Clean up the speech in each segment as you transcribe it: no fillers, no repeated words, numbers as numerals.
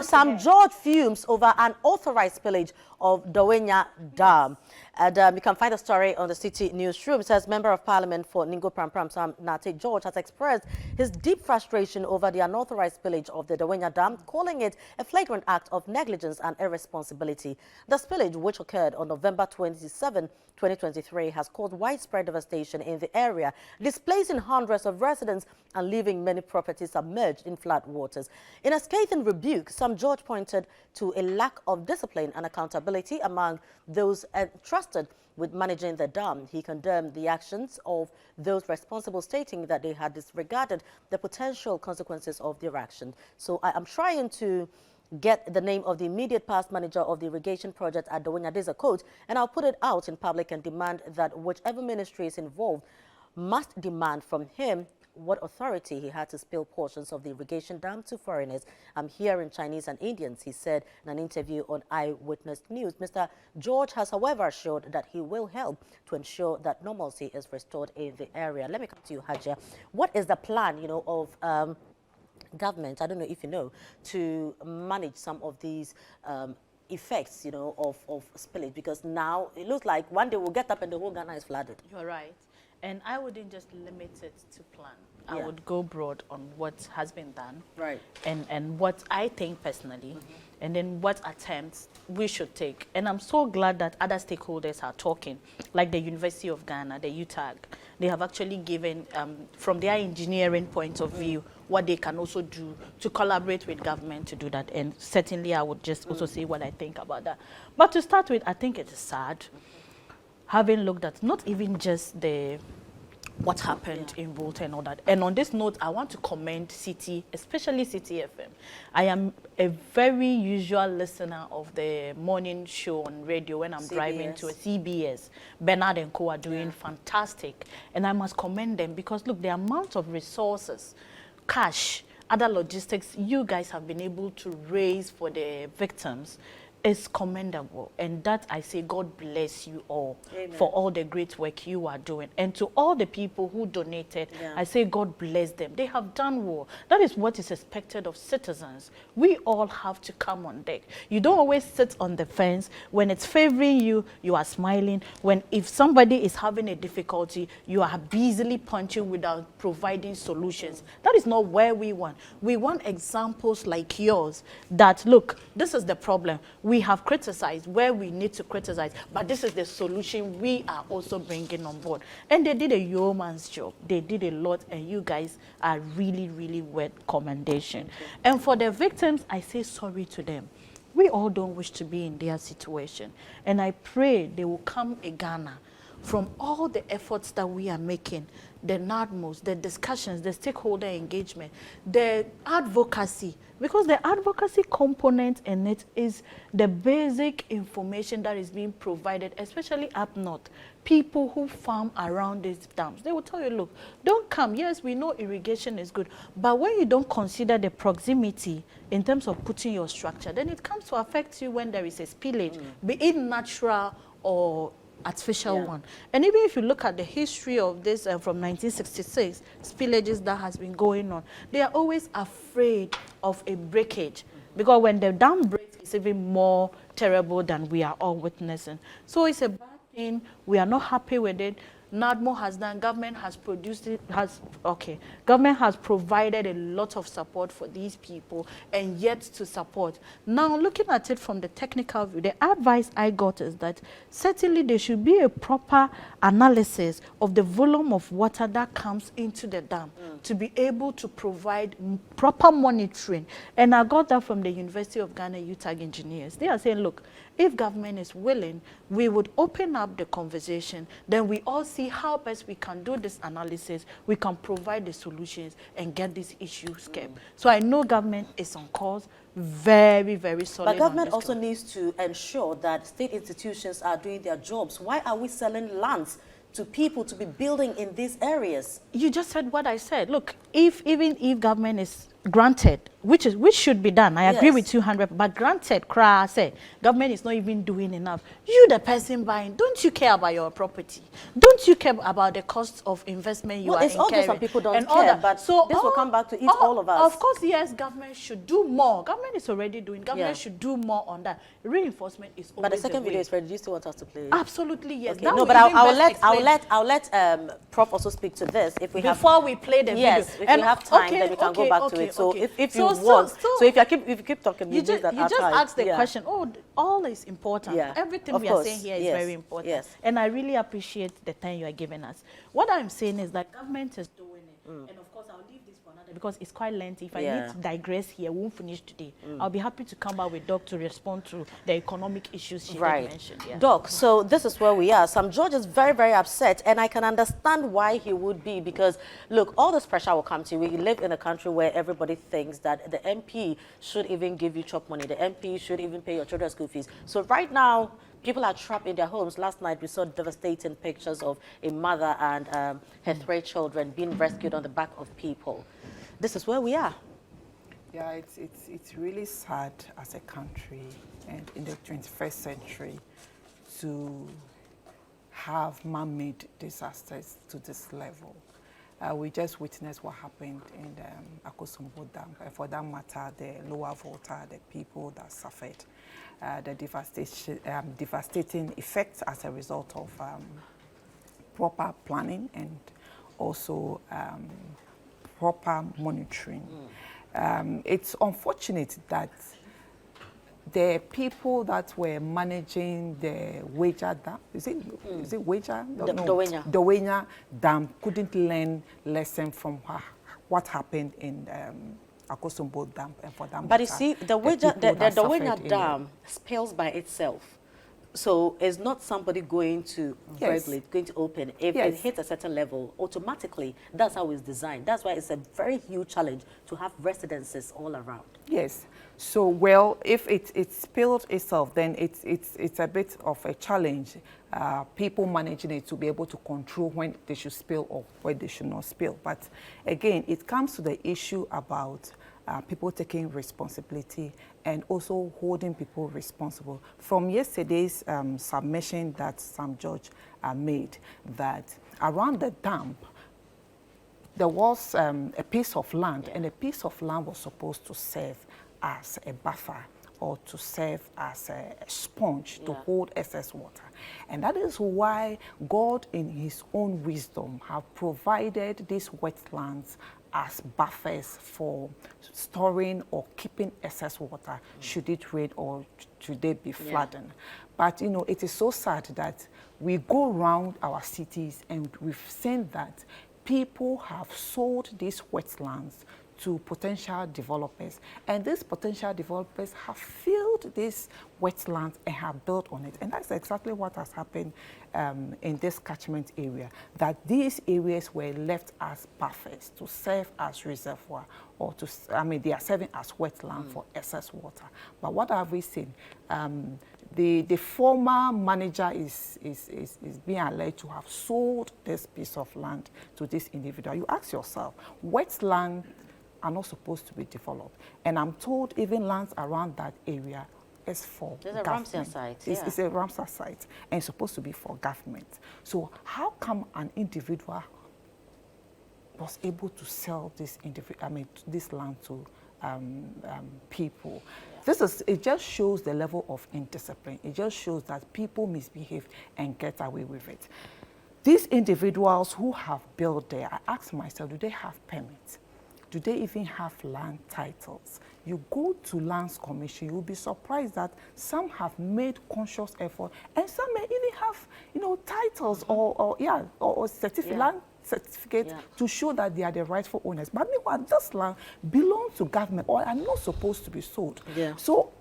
Sam George fumes over unauthorized spillage of Dawhenya Dam. And you can find the story on the Citi newsroom. It says Member of Parliament for Ningo Pram Sam Nate George has expressed his deep frustration over the unauthorized spillage of the Dawhenya Dam, calling it a flagrant act of negligence and irresponsibility. The spillage, which occurred on November 27, 2023, has caused widespread devastation in the area, displacing hundreds of residents and leaving many properties submerged in flood waters. In a scathing rebuke, Sam George pointed to a lack of discipline and accountability among those entrusted with managing the dam. He condemned the actions of those responsible, stating that they had disregarded the potential consequences of their action. So I am trying to get the name of the immediate past manager of the irrigation project at Dawhenya. There's a quote, and I'll put it out in public and demand that whichever ministry is involved must demand from him what authority he had to spill portions of the irrigation dam to foreigners. I'm hearing Chinese and Indians, he said in an interview on Eyewitness News. Mr. George has, however, assured that he will help to ensure that normalcy is restored in the area. Let me come to you, Hajia. What is the plan, of government, I don't know if you know, to manage some of these effects, of spillage? Because now it looks like one day we'll get up and the whole Ghana is flooded. You're right. And I wouldn't just limit it to plan. I would go broad on what has been done, right, and what I think personally, and then what attempts we should take. And I'm so glad that other stakeholders are talking, like the University of Ghana, the UTAG. They have actually given, from their engineering point of view, what they can also do to collaborate with government to do that. And certainly I would just also say what I think about that. But to start with, I think it is sad, having looked at not even just what happened in Volta and all that. And on this note, I want to commend Citi, especially Citi FM. I am a very usual listener of the morning show on radio when I'm driving to a CBS. Bernard and Co are doing fantastic. And I must commend them because, look, the amount of resources, cash, other logistics you guys have been able to raise for the victims is commendable, and that I say God bless you all. Amen. For all the great work you are doing, and to all the people who donated, I say God bless them. They have done well. That is what is expected of citizens. We all have to come on deck. You don't always sit on the fence. When it's favoring you, you are smiling. If somebody is having a difficulty, you are busily punching without providing solutions. That is not where we want. We want examples like yours that, look, this is the problem. We have criticized where we need to criticize, but this is the solution we are also bringing on board. And they did a yeoman's job. They did a lot, and you guys are really, really worth commendation. And for the victims, I say sorry to them. We all don't wish to be in their situation. And I pray they will come a Ghana from all the efforts that we are making, the NADMOs, the discussions, the stakeholder engagement, the advocacy, because the advocacy component in it is the basic information that is being provided, especially up north. People who farm around these dams, they will tell you, look, don't come. Yes, we know irrigation is good, but when you don't consider the proximity in terms of putting your structure, then it comes to affect you when there is a spillage, be it natural or artificial one. And even if you look at the history of this from 1966, spillages that has been going on, they are always afraid of a breakage, because when the dam breaks, it's even more terrible than we are all witnessing. So it's a bad thing. We are not happy with it. NADMO has done, government has produced it, government has provided a lot of support for these people, and yet to support. Now, looking at it from the technical view, the advice I got is that certainly there should be a proper analysis of the volume of water that comes into the dam to be able to provide proper monitoring. And I got that from the University of Ghana UTAG engineers. They are saying, look, if government is willing, we would open up the conversation, then we all see how best we can do this analysis, we can provide the solutions and get these issues kept. So I know government is on course, very, very solid. But government also needs to ensure that state institutions are doing their jobs. Why are we selling lands to people to be building in these areas? You just said what I said. Look, even if government is granted, which should be done. I agree Yes. with you 100%. But granted, say government is not even doing enough. You, the person buying, don't you care about your property? Don't you care about the cost of investment you Well, are it's incurring? obvious some people don't and all care, that. but so this will come back to eat all of us. Of course, yes, government should do more. Government is already doing. Government should do more on that. Reinforcement is always But the second way. video is ready. Do you still want us to play it? Absolutely, yes. Okay. That No, will but even I'll best let Prof also speak to this if we have. before we play the Yes, video. if we have time, then we can go back to it. So if you want, so if you keep talking, you just ask the yeah. question. Oh, all is important. Yeah. Everything Of we course. are saying here is Yes. very important. Yes. And I really appreciate the time you are giving us. What I'm saying is that government is doing it. And of course, I'll leave this for another because it's quite lengthy. If I need to digress here, we won't finish today. I'll be happy to come back with Doc to respond to the economic issues she did mention. Yeah. Doc, so this is where we are. Sam George is very, very upset, and I can understand why he would be, because, look, all this pressure will come to you. We live in a country where everybody thinks that the MP should even give you chop money. The MP should even pay your children's school fees. So right now, people are trapped in their homes. Last night, we saw devastating pictures of a mother and her 3 children being rescued on the back of people. This is where we are. Yeah, it's really sad as a country and in the 21st century to have man-made disasters to this level. We just witnessed what happened in the Akosombo Dam, and for that matter, the Lower Volta, the people that suffered the devastating effects as a result of proper planning and also proper monitoring. It's unfortunate that the people that were managing the Dawhenya Dam, is it Dawhenya? Dawhenya. Dawhenya Dam couldn't learn lesson from what happened in Akosombo Dam, and for that But you matter, see, the Dawhenya Dam spills by itself. So it's not somebody going to regulate, going to open. If it hits a certain level, automatically, that's how it's designed. That's why it's a very huge challenge to have residences all around. Yes. So, well, if it spilled itself, then it's a bit of a challenge. People managing it to be able to control when they should spill or when they should not spill. But again, it comes to the issue about people taking responsibility and also holding people responsible. From yesterday's submission that Sam George made, that around the dam, there was a piece of land, and a piece of land was supposed to serve as a buffer or to serve as a sponge to hold excess water. And that is why God, in his own wisdom, have provided these wetlands as buffers for storing or keeping excess water should it rain or should they be flooding. But, you know, it is so sad that we go around our cities and we've seen that people have sold these wetlands to potential developers, and these potential developers have filled these wetlands and have built on it. And that's exactly what has happened in this catchment area, that these areas were left as buffers to serve as reservoir, or to, I mean, they are serving as wetland for excess water. But what have we seen? The former manager is being alleged to have sold this piece of land to this individual. You ask yourself, wetland are not supposed to be developed. And I'm told even lands around that area is for There's government. a Ramsar site. It's a Ramsar site, and it's supposed to be for government. So how come an individual was able to sell this this land to people? It just shows the level of indiscipline. It just shows that people misbehave and get away with it. These individuals who have built there, I ask myself, do they have permits? Do they even have land titles? You go to Lands Commission, you'll be surprised that some have made conscious effort, and some may even have, you know, titles or certificate, land certificate to show that they are the rightful owners. But meanwhile, this land belongs to government or are not supposed to be sold. So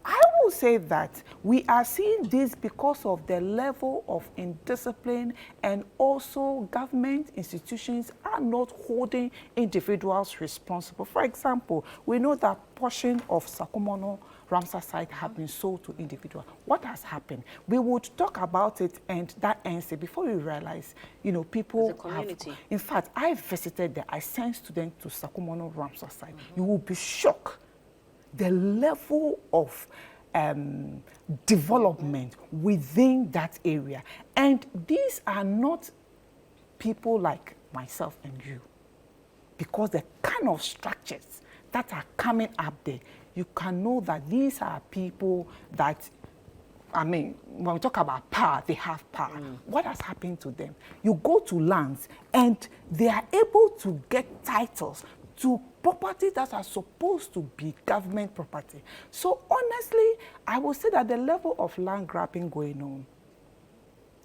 I will say that we are seeing this because of the level of indiscipline, and also government institutions are not holding individuals responsible. For example, we know that portion of Sakumono Ramsar site have been sold to individuals. What has happened? We would talk about it and that ends it before we realize, you know, people have, in fact, I visited there, I sent students to Sakumono Ramsar site. You will be shocked the level of development within that area. And these are not people like myself and you, because the kind of structures that are coming up there, you can know that these are people that, I mean, when we talk about power, they have power. What has happened to them? You go to lands and they are able to get titles to property that are supposed to be government property. So honestly, I will say that the level of land grabbing going on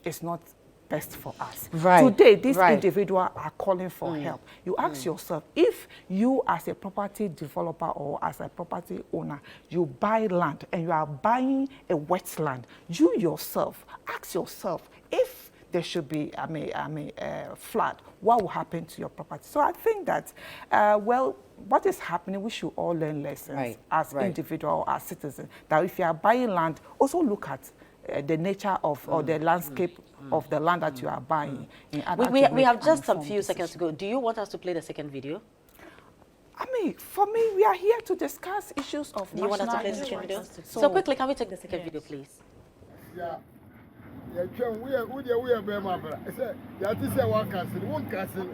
is not best for us. Today, these individuals are calling for help. You ask yourself, if you as a property developer or as a property owner, you buy land and you are buying a wetland, you yourself, ask yourself, if there should be flood, what will happen to your property? So I think that, well, what is happening, we should all learn lessons as individuals, as citizens, that if you are buying land, also look at the nature of or the landscape of the land that you are buying. We have just a few seconds to go. Do you want us to play the second video? I mean, for me, we are here to discuss issues of Do you want us to play the second video? So quickly, can we take the second video, please? Yeah. We are Bema. I said, this is one castle, one castle.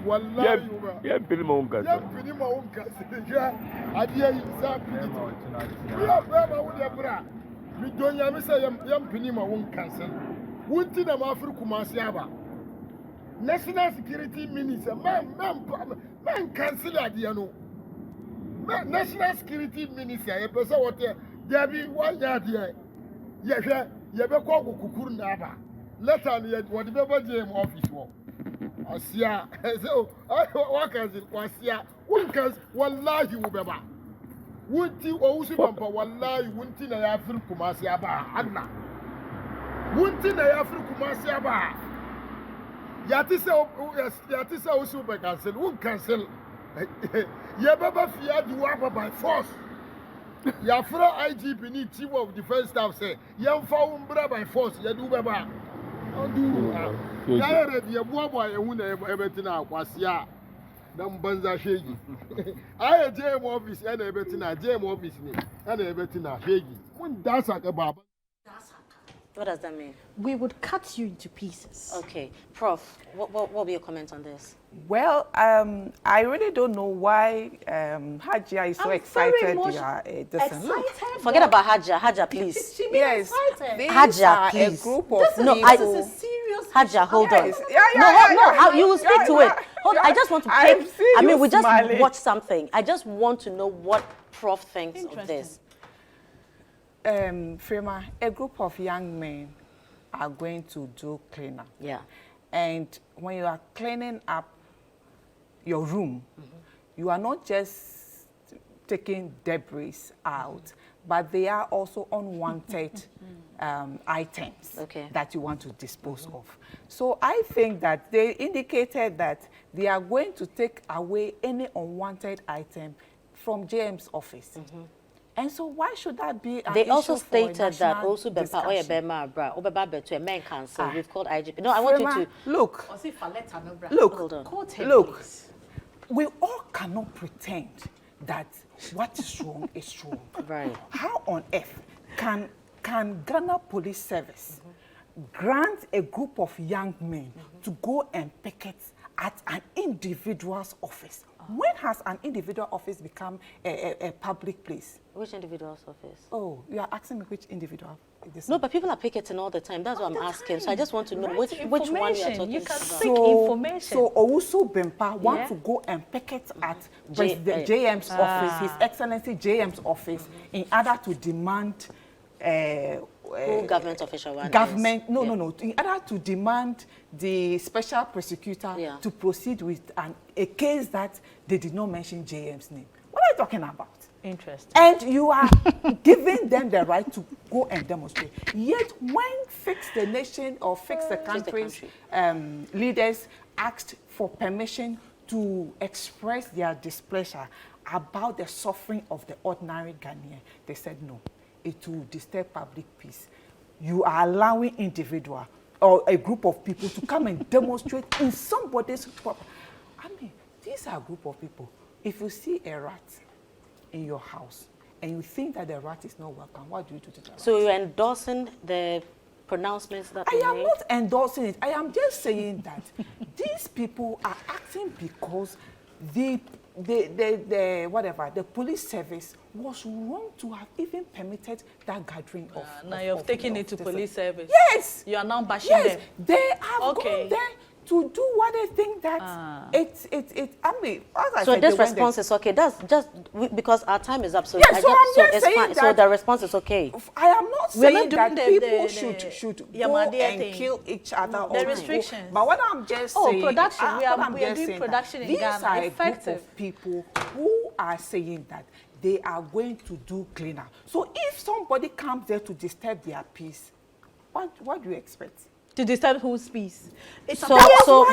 Wallahi, yeah, Pinimo castle. Yeah, I dear you, we are Bema with your bra. We don't have say young Pinima won't cancel. One thing about Kumasiaba. National Security Minister, man cancel at the National Security Minister, a person what there be 1 year there. Yeah, you be called Kukurunaba. Let on yet whatever GM office war. Asia, so I work as it was here. One cans, wallahi ubeba. Wunti ousu pampa wallahi wunti na ya fir kumasi aba anna. Wunti na ya fir kumasi aba. Yati se ousu be cancel, won cancel. Ye baba fia di wa by force. Ya fra IGP ni chief of defense staff say, "Yam fa umbra by force, ya do baba." Odu. Ya ready ya boa ya hu na ebetina akwasia. Dan banza shegi. I JM office and ebetina JM office ni. And ebetina shegi. Mun dasa ka baba. What does that mean? We would cut you into pieces. Okay. Prof, what will be your comment on this? Well, I really don't know why Hajia is so excited. Forget about Hajia. Hajia, please. Yes. Hajia, please. A group of no, people. This is a serious Hajia, hold on. Yeah, you will speak to it. Hold on, I just want to take, I mean, we just smiling. watched something. I just want to know what Prof thinks of this. Frema, a group of young men are going to do cleanup. Yeah. And when you are cleaning up your room, you are not just taking debris out, but they are also unwanted items that you want to dispose of. So I think that they indicated that they are going to take away any unwanted item from JM's office. And so why should that be an They issue also for stated that national also discussion? a men cancel. We've called IGP. No, I want you to look. Hold on. Look. We all cannot pretend that what is wrong is wrong. Right. How on earth can Ghana Police Service grant a group of young men to go and picket at an individual's office? When has an individual office become a public place? Which individual's office? Oh, you are asking me which individual? No, but people are picketing all the time. That's what I'm asking. So I just want to know which one you are talking You can about. seek information. So Owusu Bempa want to go and picket at President JM's office, His Excellency JM's office, in order to demand who government official one government is. no, in order to demand the special prosecutor to proceed with a case that they did not mention JM's name. What are you talking about? Interesting. And you are giving them the right to go and demonstrate. Yet when Fix the Nation or Fix the Country's leaders asked for permission to express their displeasure about the suffering of the ordinary Ghanaian, they said no, it will disturb public peace. You are allowing individual or a group of people to come and demonstrate in somebody's property. I mean, these are a group of people. If you see a rat in your house and you think that the rat is not welcome, what do you do to the rat? So you're endorsing the pronouncements that I am not endorsing it. I am just saying that these people are acting because the police service was wrong to have even permitted that gathering of. Now you've taken it to police service. Yes. You are now bashing them. They have gone there to do what they think that I mean, as I so said, this response is okay. That's just because our time is up. So yes, so I'm just saying fine. that So the response is okay. I am not saying that people should go and thing. kill each other. The or restrictions. But what I'm just saying, production. We are doing saying production in these Ghana. are Effective. a group of people who are saying that they are going to do cleaner. So if somebody comes there to disturb their peace, what do you expect? To disturb whose peace? So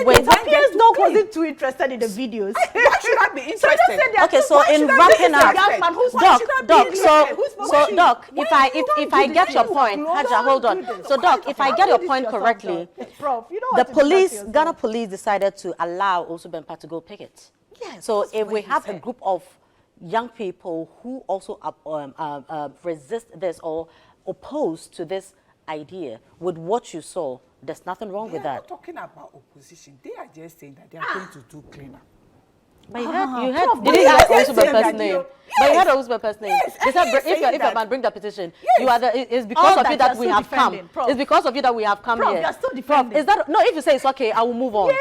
wait, it appears Doc wasn't too interested in the videos. Why should I be interested? Okay, so in wrapping up, Doc, if I get your point, Haja, hold on. So Doc, if I get your point correctly, Prof, you know the police, Ghana police decided to allow also Bempa to go picket. Yes. So if we have a group of young people who also resist this or oppose to this idea, with what you saw, there's nothing wrong with that. They are not talking about opposition. They are just saying that they are going to do cleaner. But you heard, did you hear Ousbepe's name? But you heard Ousbepe's name. They said if a man bring the petition, you are it's because of you that we have come. It's because of you that we have come here. You are still defending. Is that no? If you say it's okay, I will move on. Yeah.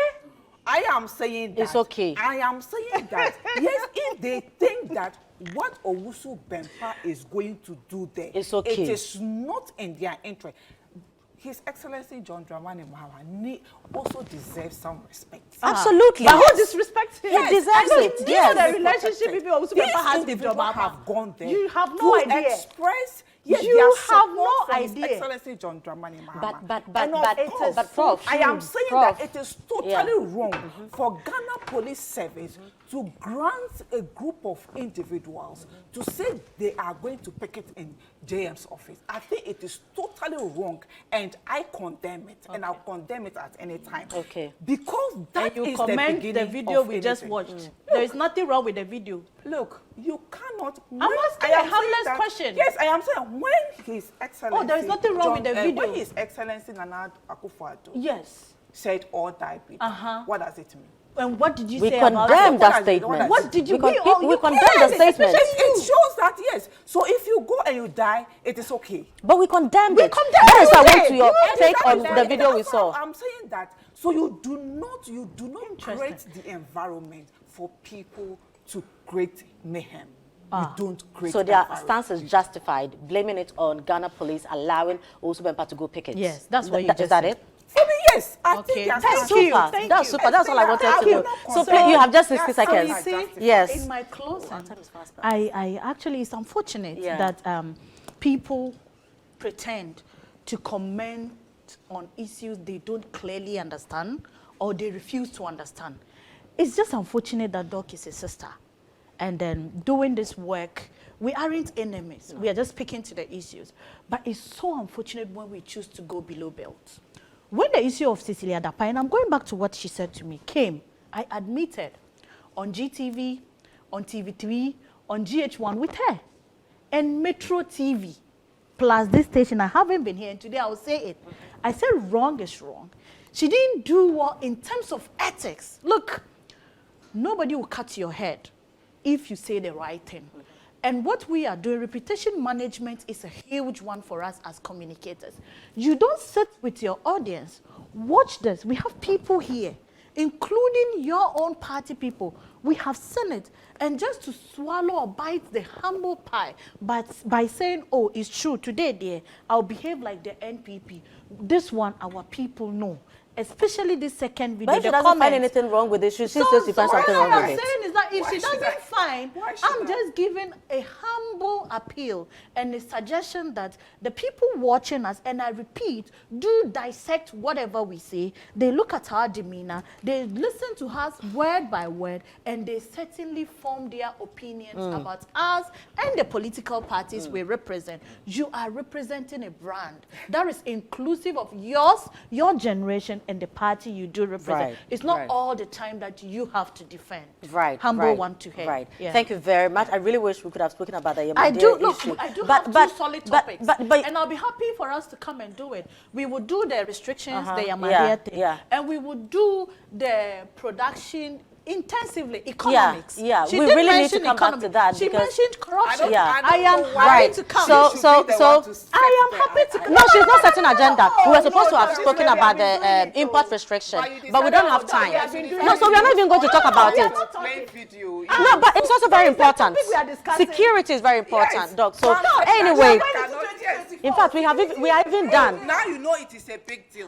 I am saying that it's okay. I am saying that yes, if they think that what Owusu Bempa is going to do there, it's okay. It is not in their interest. His Excellency John Dramani Mahama also deserves some respect. Absolutely. But who disrespects him? He deserves it. Yes. The relationship between Owusu Bempa has with Dramani have gone there. You have no idea. Express you have no idea. His Excellency John Dramani Mahama. But Prof, I am saying that it is totally wrong for Ghana Police Service to grant a group of individuals to say they are going to picket in JM's office. I think it is totally wrong, and I condemn it, and I'll condemn it at any time. Okay. Because that and you is comment the the video we anything. Just watched. There is nothing wrong with the video. Look, you cannot. I'm asking a harmless question. Yes, I am saying when His Excellency. Oh, there is nothing wrong with the video. When His Excellency Nana Akufo-Addo said all diabetes, what does it mean? And what did you we say about condemn that? That statement. What did you we condemn the statement. It shows that, yes. So if you go and you die, it is okay. But we condemned it. That is I want to your take on the video we saw. I'm saying that. So you do not create the environment for people to create mayhem. You don't create. So their stance is justified, blaming it on Ghana police allowing Owusu Bempa to go picket. Yes, that's what you just said. Is that it? For me, yes. I think that's super. That's super. That's all I wanted to know. So please, you have just 60 seconds. Yes. In my closing, I actually, it's unfortunate that people pretend to comment on issues they don't clearly understand or they refuse to understand. It's just unfortunate that Doc is a sister. And then doing this work, we aren't enemies. No. We are just speaking to the issues. But it's so unfortunate when we choose to go below belt. When the issue of Cecilia Dapai, and I'm going back to what she said to me, came, I admitted on GTV, on TV3, on GH1 with her. And Metro TV, plus this station, I haven't been here, and today I will say it. I said wrong is wrong. She didn't do well in terms of ethics. Look, nobody will cut your head if you say the right thing. And what we are doing, reputation management is a huge one for us as communicators. You don't sit with your audience. Watch this. We have people here, including your own party people. We have seen it. And just to swallow or bite the humble pie, but by saying, oh, it's true, today, dear, I'll behave like the NPP. This one, our people know especially this second video. But if she doesn't find anything wrong with it, she says she finds something wrong what with I'm it. saying is that if she doesn't find, Why should I'm just giving a humble appeal and a suggestion that the people watching us, and I repeat, do dissect whatever we say. They look at our demeanor, they listen to us word by word, and they certainly form their opinions about us and the political parties we represent. You are representing a brand that is inclusive of yours, your generation, and the party you do represent. Right, It's not right. all the time that you have to defend. Right. Humble right, one to head. Right. Yeah. Thank you very much. I really wish we could have spoken about the I do issue. look. I do But- have but- two solid but- topics, but- and I'll be happy for us to come and do it. We would do the restrictions, the Yeah, Yamadia thing, yeah. and we would do the production intensively. Economics. yeah. She We did really need to mention come back to economics. that She because- mentioned corruption. Yeah. I am why happy Right. to come. So- She should be the one to set I am the happy to come. No, she's not setting agenda. We were supposed to have no, spoken no, about we have been the doing it, import so- restriction, But you but we don't decided have on time. that. We have been No, so we are not even going to talk about it. Plain video. No, but it's also very important. topic we are discussing. Security is very important, Yes. Doc. So But- anyway, Cannot- yes. in fact, we are even done. Now you know it is a big deal.